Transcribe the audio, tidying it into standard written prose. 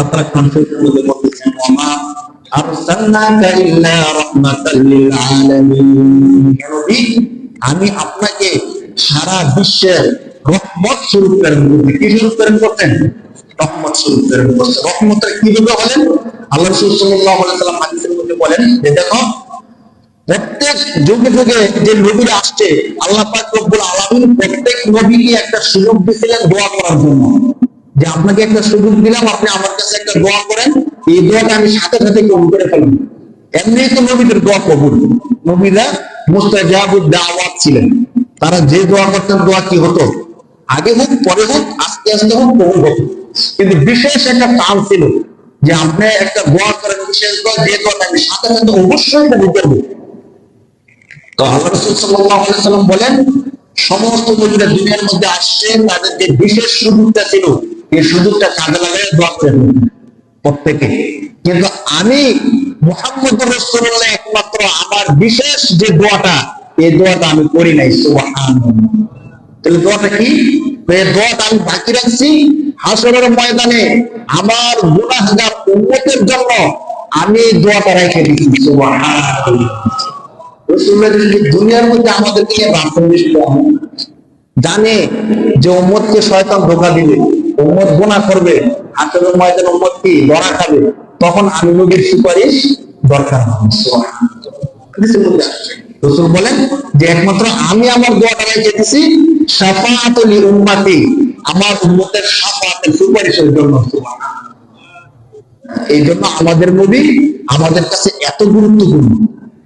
আল্লাহ তাআলা কনফিউশন মধ্যে বলতেছেন ওমা আরসালনাকা ইল্লা রাহমাতাল লিল আলামিন, নবী আমি আপনাকে সারা বিশ্বের রহমত স্বরূপ প্রেরণ করছি। কি স্বরূপ প্রেরণ করতেন? রহমত স্বরূপ প্রেরণ করছেন। রহমতের কিভাবে হলেন? আল্লাহ রাসূল সাল্লাল্লাহু আলাইহি ওয়াসাল্লাম হাদিসের মধ্যে বলেন যে দেখো প্রত্যেক যুগে যুগে যে নবীরা আসছে আল্লাহ পাক রব্বুল আলামিন প্রত্যেক নবীকে একটা সুযোগ দিয়েছিলেন দোয়া করার জন্য, যে আপনাকে একটা সুযোগ দিলাম, আপনি আমার কাছে একটা দোয়া করেন, এই দোয়াটা আমি সাথে সাথে কবুল করে ফেলবো। এমনি তো নবীদের দোয়া কবুল। নবীরা মুস্তাজাবুদ দাওয়াত ছিলেন, তারা যে দোয়া করতেন দোয়া কি হতো, আগে হোক পরে হোক আস্তে আস্তে হোক কবুল হতো। কিন্তু বিশেষ একটা কাল ছিল যে আপনি একটা দোয়া করেন, বিশেষ দোয়া, যে দোয়াটা আমি সাথে সাথে অবশ্যই কবুল করবো। তো আল্লাহ রাসূল সাল্লাল্লাহু আলাইহি ওয়াসাল্লাম বলেন সমস্ত নবীরা দুনিয়ার মধ্যে আসছে, তাদের যে বিশেষ সুযোগটা ছিল এই সুযোগটা কাজে লাগায় দোয়া করেন প্রত্যেকে। কিন্তু আমি মুহাম্মদুর রাসূলুল্লাহ একমাত্র আমার বিশেষ যে দোয়াটা, এই দোয়াটা আমি করি নাই। সুবহানাল্লাহ। তাহলে দোয়াটা কি? এই দোয়াটা আমি বাকি রাখছি হাসরের ময়দানে আমার গুনাহগার উম্মতের জন্য আমি এই দোয়াটা রেখে দিচ্ছি। সুবহানাল্লাহ। দুনিয়ার মধ্যে আমাদেরকে জানে যে উম্মতকে শয়তান ধোঁকা দিবে, উম্মত গুনাহ করবে, হাসরের ময়দানে উম্মত কি ধরা খাবে, তখন আমি নবীর সুপারিশ দরকার না। রাসূল বলেন যে একমাত্র আমি আমার দোয়াটা রেখে দিছি শাফাআতুল উম্মতি, আমার উম্মতের শাফাআতের সুপারিশের জন্য। এই জন্য আমাদের নবী আমাদের কাছে এত গুরুত্বপূর্ণ।